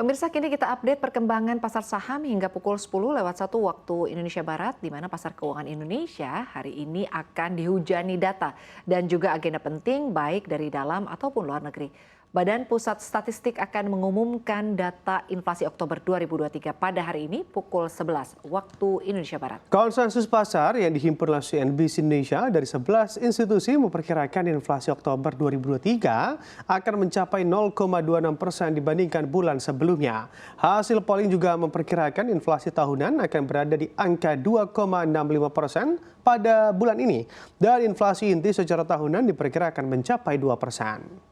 Pemirsa, kini kita update perkembangan pasar saham hingga pukul 10:01 waktu Indonesia Barat, di mana pasar keuangan Indonesia hari ini akan dihujani data dan juga agenda penting baik dari dalam ataupun luar negeri. Badan Pusat Statistik akan mengumumkan data inflasi Oktober 2023 pada hari ini pukul 11 waktu Indonesia Barat. Konsensus pasar yang dihimpun oleh CNBC Indonesia dari 11 institusi memperkirakan inflasi Oktober 2023 akan mencapai 0,26% dibandingkan bulan sebelumnya. Hasil polling juga memperkirakan inflasi tahunan akan berada di angka 2,65% pada bulan ini. Dan inflasi inti secara tahunan diperkirakan mencapai 2%.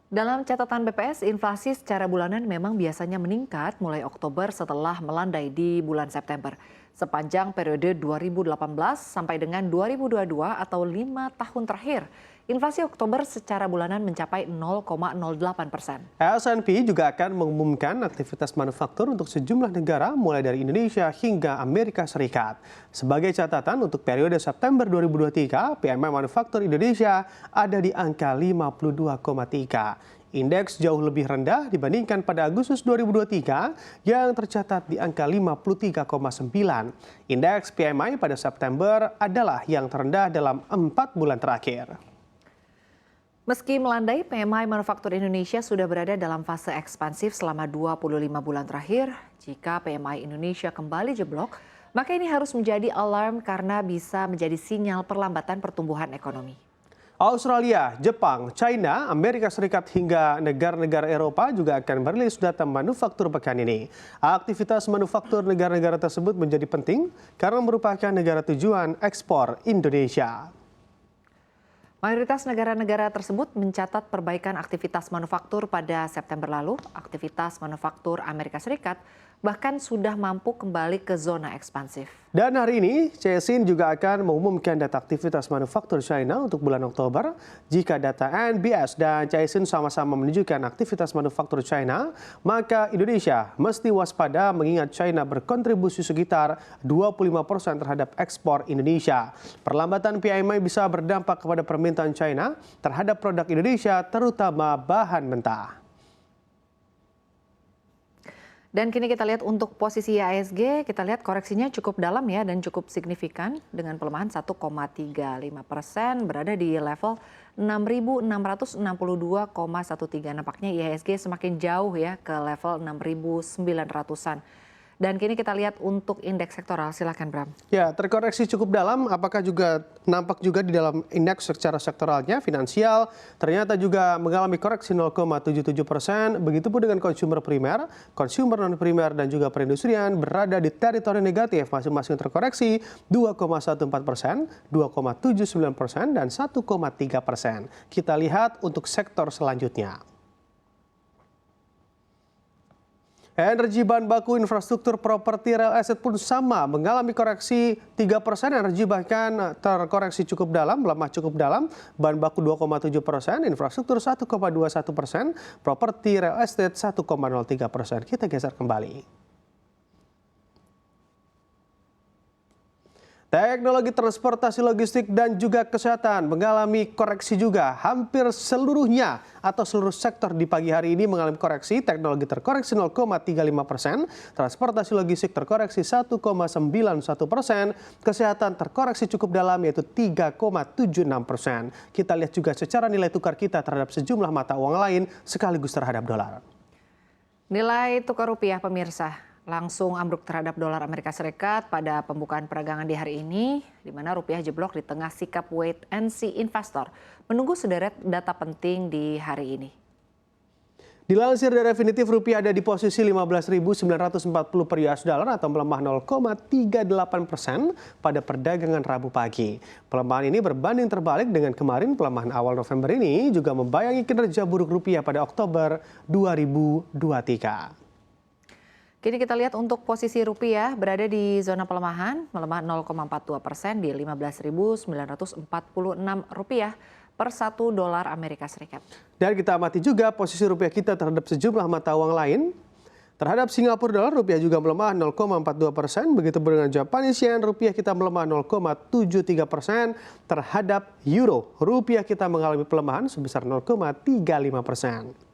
Dalam catatan BPS, inflasi secara bulanan memang biasanya meningkat mulai Oktober setelah melandai di bulan September. Sepanjang periode 2018 sampai dengan 2022 atau 5 tahun terakhir, inflasi Oktober secara bulanan mencapai 0,08%. S&P juga akan mengumumkan aktivitas manufaktur untuk sejumlah negara mulai dari Indonesia hingga Amerika Serikat. Sebagai catatan untuk periode September 2023, PMI manufaktur Indonesia ada di angka 52,3. Indeks jauh lebih rendah dibandingkan pada Agustus 2023 yang tercatat di angka 53,9. Indeks PMI pada September adalah yang terendah dalam 4 bulan terakhir. Meski melandai, PMI manufaktur Indonesia sudah berada dalam fase ekspansif selama 25 bulan terakhir. Jika PMI Indonesia kembali jeblok, maka ini harus menjadi alarm karena bisa menjadi sinyal perlambatan pertumbuhan ekonomi. Australia, Jepang, China, Amerika Serikat hingga negara-negara Eropa juga akan merilis data manufaktur pekan ini. Aktivitas manufaktur negara-negara tersebut menjadi penting karena merupakan negara tujuan ekspor Indonesia. Mayoritas negara-negara tersebut mencatat perbaikan aktivitas manufaktur pada September lalu. Aktivitas manufaktur Amerika Serikat bahkan sudah mampu kembali ke zona ekspansif. Dan hari ini, CSIN juga akan mengumumkan data aktivitas manufaktur China untuk bulan Oktober. Jika data NBS dan CSIN sama-sama menunjukkan aktivitas manufaktur China, maka Indonesia mesti waspada mengingat China berkontribusi sekitar 25% terhadap ekspor Indonesia. Perlambatan PMI bisa berdampak kepada permintaan China terhadap produk Indonesia, terutama bahan mentah. Dan kini kita lihat untuk posisi IHSG, kita lihat koreksinya cukup dalam ya dan cukup signifikan dengan pelemahan 1,35%, berada di level 6.662,13. Nampaknya IHSG semakin jauh ya ke level 6.900-an. Dan kini kita lihat untuk indeks sektoral, silakan Bram. Ya, terkoreksi cukup dalam, apakah juga nampak juga di dalam indeks secara sektoralnya, finansial, ternyata juga mengalami koreksi 0,77%, begitupun dengan konsumer primer, konsumer non-primer, dan juga perindustrian berada di teritori negatif, masing-masing terkoreksi 2,14%, 2,79%, dan 1,3%. Kita lihat untuk sektor selanjutnya. Energi, bahan baku, infrastruktur, properti, real estate pun sama mengalami koreksi 3%. Energi bahkan terkoreksi cukup dalam, melemah cukup dalam. Bahan baku 2,7%, infrastruktur 1,21%, properti, real estate 1,03%. Kita geser kembali. Teknologi transportasi logistik dan juga kesehatan mengalami koreksi juga. Hampir seluruhnya atau seluruh sektor di pagi hari ini mengalami koreksi. Teknologi terkoreksi 0,35%, transportasi logistik terkoreksi 1,91%, kesehatan terkoreksi cukup dalam yaitu 3,76%. Kita lihat juga secara nilai tukar kita terhadap sejumlah mata uang lain sekaligus terhadap dolar. Nilai tukar rupiah pemirsa langsung ambruk terhadap dolar Amerika Serikat pada pembukaan peragangan di hari ini, di mana rupiah jeblok di tengah sikap wait and see investor menunggu sederet data penting di hari ini. Dilansir dari Refinitiv, rupiah ada di posisi 15.940 per US dollar atau melemah 0,38% pada perdagangan Rabu pagi. Pelemahan ini berbanding terbalik dengan kemarin. Pelemahan awal November ini juga membayangi kinerja buruk rupiah pada Oktober 2023. Kini kita lihat untuk posisi rupiah berada di zona pelemahan, melemah 0,42% di 15.946 rupiah per 1 dolar Amerika Serikat. Dan kita amati juga posisi rupiah kita terhadap sejumlah mata uang lain. Terhadap Singapura dolar, rupiah juga melemah 0,42%. Begitu dengan Japanese yen, rupiah kita melemah 0,73%. Terhadap euro, rupiah kita mengalami pelemahan sebesar 0,35%.